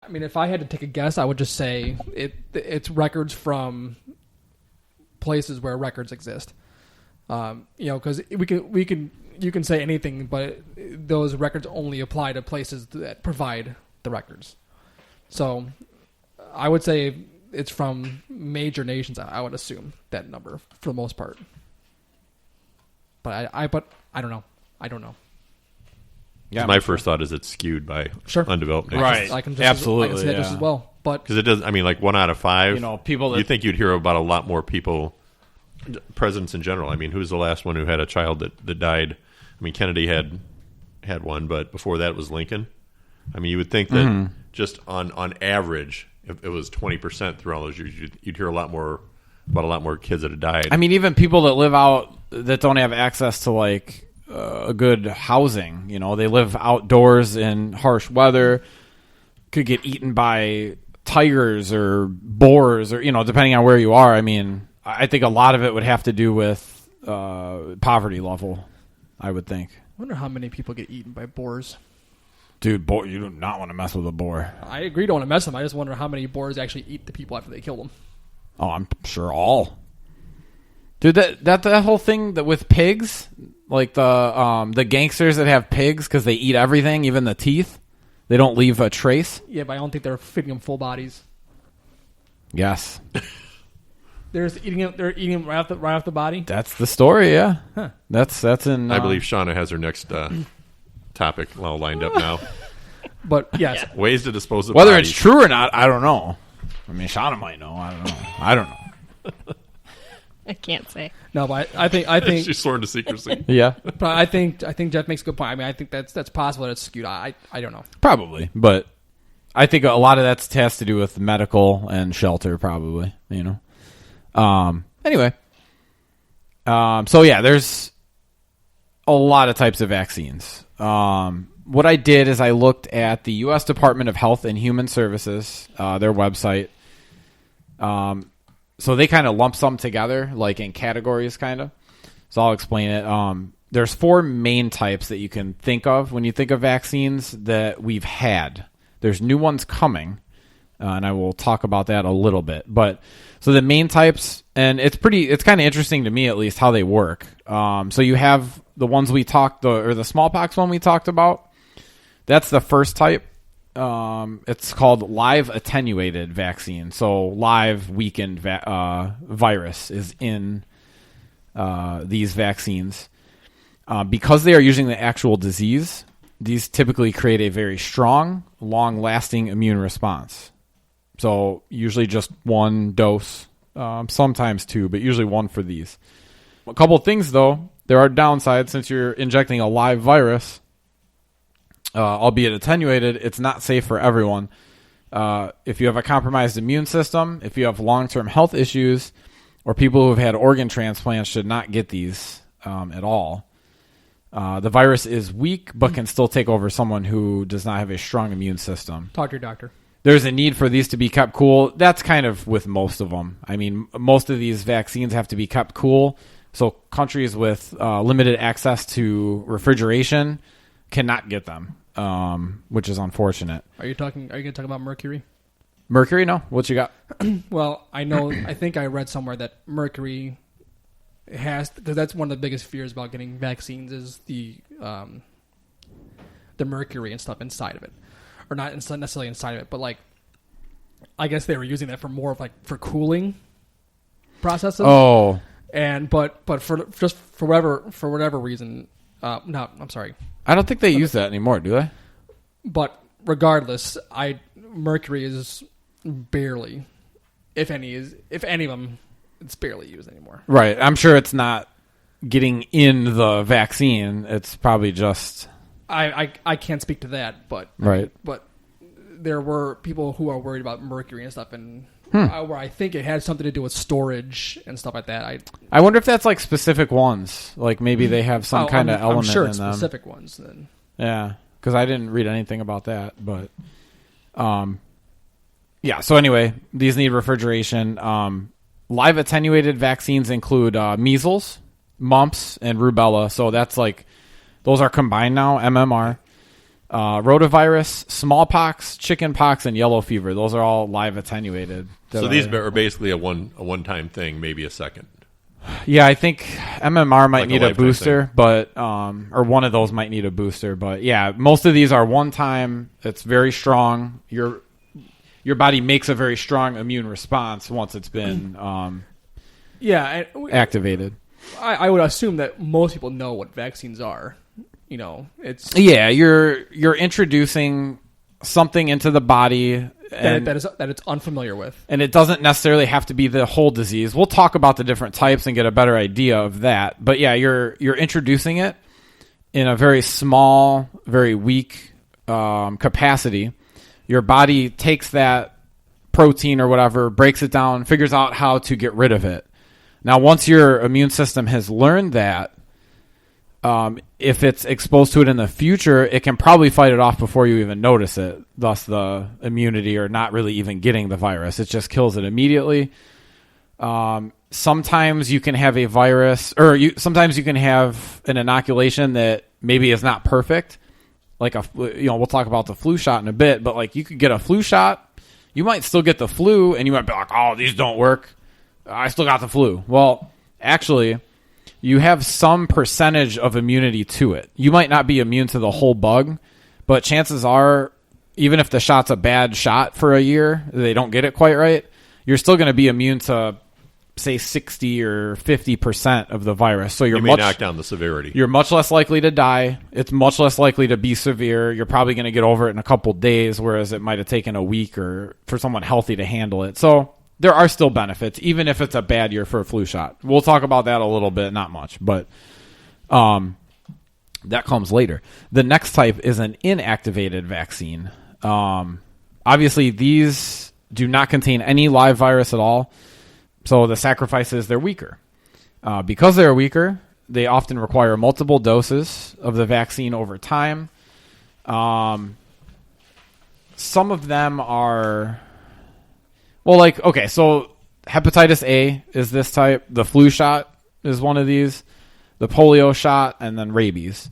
I mean, if I had to take a guess, I would just say it's records from places where records exist. Because you can say anything, but those records only apply to places that provide the records. So I would say it's from major nations. I would assume that number for the most part. But I don't know. I don't know. Yeah, my first thought is it's skewed by undeveloped nations. Right. I can say that just as well. But because it does, I mean, like 1 out of 5. People. You think you'd hear about a lot more people, presidents in general. I mean, who's the last one who had a child that died? I mean, Kennedy had one, but before that was Lincoln. I mean, you would think that just on average, if it was 20% through all those years, you'd hear about a lot more kids that had died. I mean, even people that live out that don't have access to like a good housing. They live outdoors in harsh weather, could get eaten by tigers or boars, or depending on where you are. I mean, I think a lot of it would have to do with poverty level, I would think. I wonder how many people get eaten by boars. Dude, you do not want to mess with a boar. I agree, don't want to mess with them. I just wonder how many boars actually eat the people after they kill them. Oh, I'm sure all. Dude, that whole thing that with pigs, like the gangsters that have pigs because they eat everything, even the teeth, they don't leave a trace. Yeah, but I don't think they're feeding them full bodies. Yes. They're eating them right off the body. That's the story, yeah. Huh. That's in. I believe Shauna has her next topic all lined up now. But yes, ways to dispose of whether bodies. it's true or not, I don't know. I mean, Shauna might know. I don't know. I can't say. No, but I think she's sworn to secrecy. Yeah, but I think Jeff makes a good point. I mean, I think that's possible that it's skewed. I don't know. Probably, but I think a lot of that has to do with medical and shelter, probably. Anyway, so yeah, there's a lot of types of vaccines. What I did is I looked at the U.S. Department of Health and Human Services, their website. So they kind of lump some together, like in categories, kind of. So I'll explain it. There's 4 main types that you can think of when you think of vaccines that we've had. There's new ones coming, and I will talk about that a little bit. But so the main types, and it's kind of interesting to me at least how they work. So you have the ones the smallpox one we talked about. That's the first type. It's called live attenuated vaccine. So live weakened virus is in these vaccines. Because they are using the actual disease, these typically create a very strong, long-lasting immune response. So usually just 1 dose, sometimes 2, but usually 1 for these. A couple of things, though. There are downsides since you're injecting a live virus. Albeit attenuated, it's not safe for everyone. If you have a compromised immune system, if you have long-term health issues, or people who have had organ transplants should not get these at all. The virus is weak, but can still take over someone who does not have a strong immune system. Talk to your doctor. There's a need for these to be kept cool. That's kind of with most of them. I mean, most of these vaccines have to be kept cool. So countries with limited access to refrigeration cannot get them. Which is unfortunate. Are you going to talk about mercury? Mercury? No. What you got? Well, I think I read somewhere that mercury because that's one of the biggest fears about getting vaccines is the mercury and stuff inside of it, or not necessarily inside of it, but like I guess they were using that for more of like for cooling processes. Oh, but for whatever reason, no, I'm sorry. I don't think they use that anymore, do they? But regardless, mercury is barely, if any of them, it's barely used anymore. Right. I'm sure it's not getting in the vaccine. It's probably just. I can't speak to that, but right. But there were people who are worried about mercury and stuff, and where I think it had something to do with storage and stuff like that. I wonder if that's like specific ones. Like maybe they have some kind of element I'm sure in it's them. Specific ones then. Yeah, because I didn't read anything about that, but yeah. So anyway, these need refrigeration. Live attenuated vaccines include measles, mumps, and rubella. So that's like those are combined now, MMR. rotavirus, smallpox, chickenpox, and yellow fever. Those are all live attenuated. So these are basically a one-time thing, maybe a second. Yeah, I think MMR might Like a need a lifetime booster, thing. but or one of those might need a booster. But yeah, most of these are one time. It's very strong. Your body makes a very strong immune response once it's been activated. I would assume that most people know what vaccines are. It's You're introducing something into the body that it's unfamiliar with. And it doesn't necessarily have to be the whole disease. We'll talk about the different types and get a better idea of that. But yeah, you're introducing it in a very small, very weak capacity. Your body takes that protein or whatever, breaks it down, figures out how to get rid of it. Now, once your immune system has learned that, if it's exposed to it in the future, it can probably fight it off before you even notice it. Thus, the immunity or not really even getting the virus. It just kills it immediately. Sometimes you can have a virus, or sometimes you can have an inoculation that maybe is not perfect. Like we'll talk about the flu shot in a bit, but like you could get a flu shot, you might still get the flu, and you might be like, "Oh, these don't work. I still got the flu." Well, actually, you have some percentage of immunity to it. You might not be immune to the whole bug, but chances are, even if the shot's a bad shot for a year, they don't get it quite right, you're still going to be immune to, say, 60 or 50% of the virus. So You may knock down the severity. You're much less likely to die. It's much less likely to be severe. You're probably going to get over it in a couple days, whereas it might have taken a week or for someone healthy to handle it. So there are still benefits, even if it's a bad year for a flu shot. We'll talk about that a little bit, not much, but that comes later. The next type is an inactivated vaccine. Obviously, these do not contain any live virus at all, so the sacrifice is they're weaker. Because they're weaker, they often require multiple doses of the vaccine over time. Some of them are... Well, so hepatitis A is this type. The flu shot is one of these. The polio shot, and then rabies.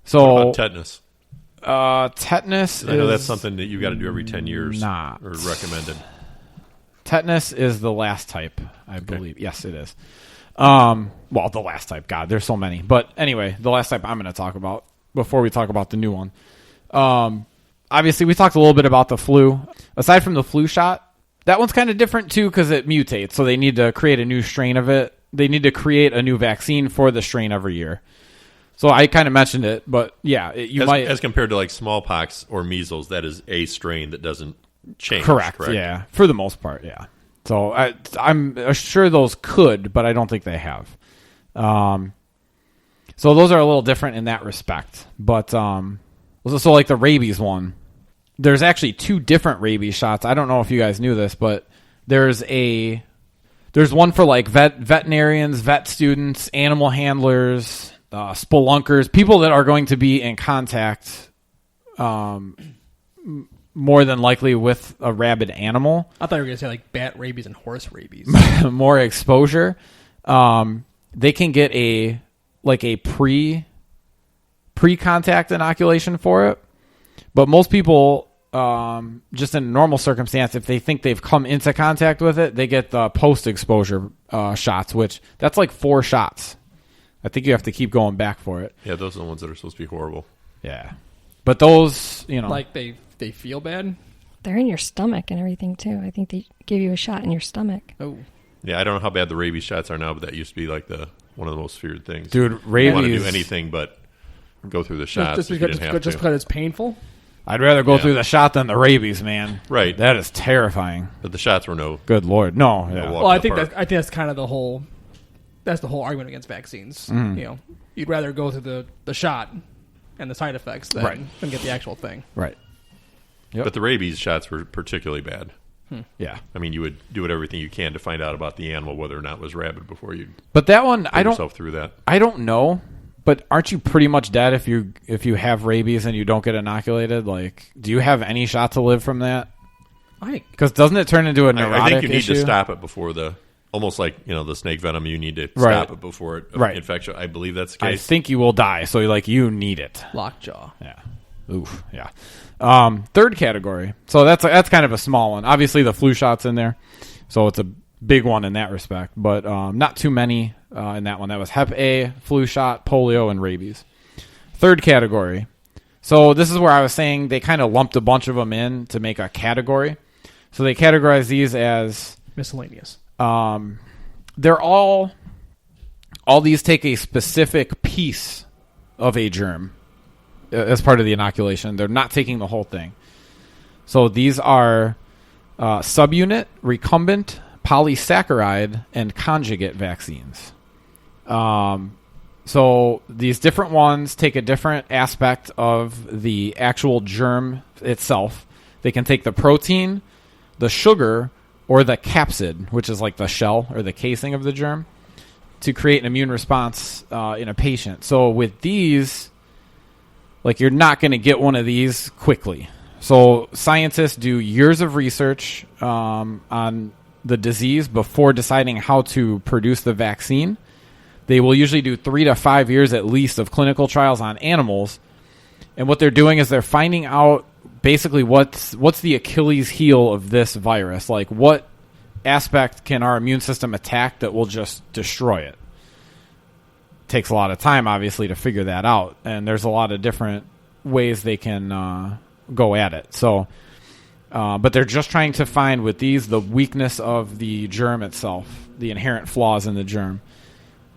So What about tetanus? Tetanus I know that's something that you've got to do every 10 years or recommended. Tetanus is the last type, I believe. Yes, it is. Well, the last type. God, there's so many. But anyway, the last type I'm going to talk about before we talk about the new one. Obviously, we talked a little bit about the flu. Aside from the flu shot, that one's kind of different, too, because it mutates. So they need to create a new strain of it. They need to create a new vaccine for the strain every year. So I kind of mentioned it, but yeah, as compared to like smallpox or measles, that is a strain that doesn't change. Correct? Yeah, for the most part, yeah. So I'm sure those could, but I don't think they have. So those are a little different in that respect. But so like the rabies one, there's actually two different rabies shots. I don't know if you guys knew this, but there's one for like veterinarians, vet students, animal handlers, spelunkers, people that are going to be in contact more than likely with a rabid animal. I thought you were going to say like bat rabies and horse rabies. More exposure. They can get a pre-contact inoculation for it. But most people, just in a normal circumstance, if they think they've come into contact with it, they get the post-exposure shots, which that's like 4 shots. I think you have to keep going back for it. Yeah, those are the ones that are supposed to be horrible. Yeah. But those, like they feel bad? They're in your stomach and everything, too. I think they give you a shot in your stomach. Oh. Yeah, I don't know how bad the rabies shots are now, but that used to be like one of the most feared things. Dude, rabies... You want to do anything but go through the shots just because it's painful? I'd rather go through the shot than the rabies, man. Right. That is terrifying. But the shots were no... Good Lord. No. Yeah. Well, I think that's kind of the whole argument against vaccines. Mm. You'd rather go through the shot and the side effects than get the actual thing. Right. Yep. But the rabies shots were particularly bad. Yeah. I mean, you would do everything you can to find out about the animal, whether or not it was rabid, before you But that one, put yourself through that. I don't know. But aren't you pretty much dead if you have rabies and you don't get inoculated? Like, do you have any shot to live from that? Because doesn't it turn into a neurotic issue? I think you need to stop it before almost like the snake venom. You need to stop it before it infects you. I believe that's the case. I think you will die. So you need it. Lockjaw. Yeah. Oof, yeah. Third category. So that's kind of a small one. Obviously, the flu shot's in there, so it's a big one in that respect. But not too many in that one. That was Hep A, flu shot, polio, and rabies. Third category. So this is where I was saying they kind of lumped a bunch of them in to make a category. So they categorize these as miscellaneous. They're all these take a specific piece of a germ as part of the inoculation. They're not taking the whole thing. So these are subunit, recumbent, polysaccharide, and conjugate vaccines. So these different ones take a different aspect of the actual germ itself. They can take the protein, the sugar, or the capsid, which is like the shell or the casing of the germ, to create an immune response in a patient. So with these, like, you're not going to get one of these quickly. So scientists do years of research on the disease before deciding how to produce the vaccine. They will usually do 3 to 5 years at least of clinical trials on animals. And what they're doing is they're finding out basically what's the Achilles heel of this virus. Like, what aspect can our immune system attack that will just destroy it? Takes a lot of time, obviously, to figure that out. And there's a lot of different ways they can go at it. So, but they're just trying to find with these the weakness of the germ itself, the inherent flaws in the germ.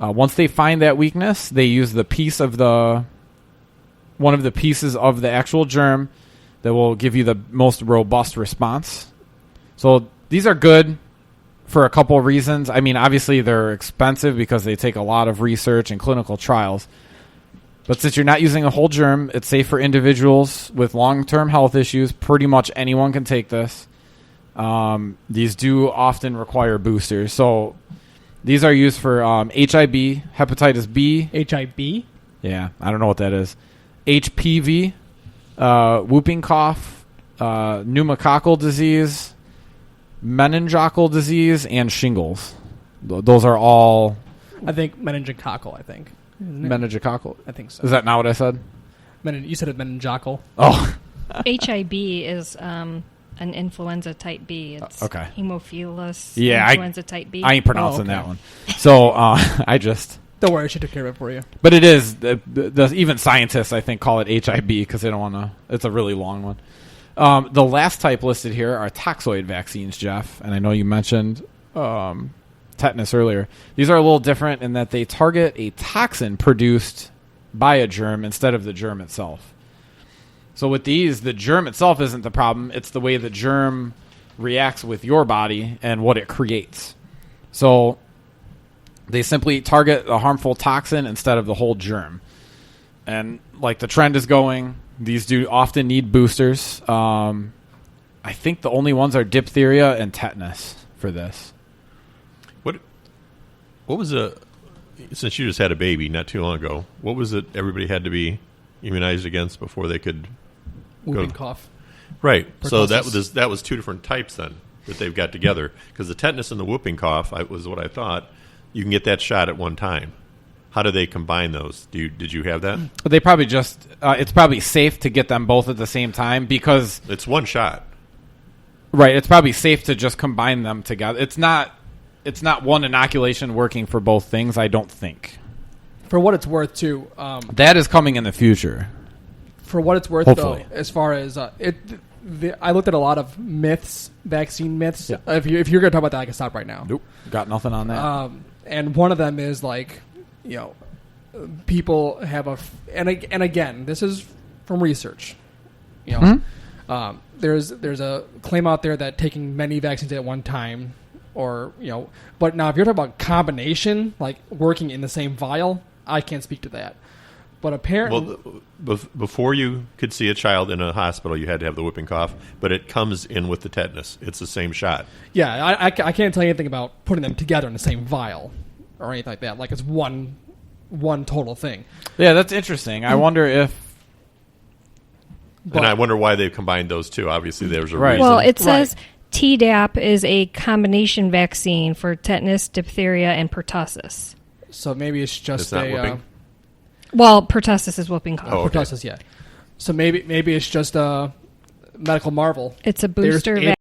Once they find that weakness, they use the piece of one of the pieces of the actual germ that will give you the most robust response. So these are good for a couple of reasons. I mean, obviously they're expensive because they take a lot of research and clinical trials. But since you're not using a whole germ, it's safe for individuals with long-term health issues. Pretty much anyone can take this. These do often require boosters. So these are used for HIV, hepatitis B. HIB? Yeah, I don't know what that is. HPV, whooping cough, pneumococcal disease, meningococcal disease, and shingles. Those are all... I think meningococcal, I think. Meningococcal? I think so. Is that not what I said? You said it meningococcal. Oh. HIB is an influenza type B. It's okay. Hemophilus influenza type B. I ain't pronouncing that one. So I just... Don't worry, she took care of it for you. But it is. Even scientists, I think, call it HIB because they don't want to... It's a really long one. The last type listed here are toxoid vaccines, Jeff. And I know you mentioned tetanus earlier. These are a little different in that they target a toxin produced by a germ instead of the germ itself. So with these, the germ itself isn't the problem. It's the way the germ reacts with your body and what it creates. So they simply target a harmful toxin instead of the whole germ. And like the trend is going, these do often need boosters. I think the only ones are diphtheria and tetanus for this. What was since you just had a baby not too long ago, what was it everybody had to be immunized against before they could Whooping cough. Right. So Pertussis. that was two different types then that they've got together. Because the tetanus and the whooping cough was what I thought. You can get that shot at one time. How do they combine those? Did you have that? They probably just... it's probably safe to get them both at the same time because... It's one shot. Right. It's probably safe to just combine them together. It's not one inoculation working for both things, I don't think. For what it's worth, too... that is coming in the future. For what it's worth, Hopefully. though, as far as I looked at a lot of myths, vaccine myths. Yeah. If you're going to talk about that, I can stop right now. Nope, got nothing on that. And one of them is like, people have and again, this is from research. There's a claim out there that taking many vaccines at one time, but now if you're talking about combination, like working in the same vial, I can't speak to that. But apparently... Well, before you could see a child in a hospital, you had to have the whooping cough, but it comes in with the tetanus. It's the same shot. Yeah, I can't tell you anything about putting them together in the same vial or anything like that. Like it's one total thing. Yeah, that's interesting. I wonder if... And I wonder why they've combined those two. Obviously, there's a Right. reason. Well, it says Tdap is a combination vaccine for tetanus, diphtheria, and pertussis. So maybe it's just It's not whooping? Well, pertussis is whooping cough. Oh, okay. Pertussis, yeah. So maybe it's just a medical marvel. It's a They're booster able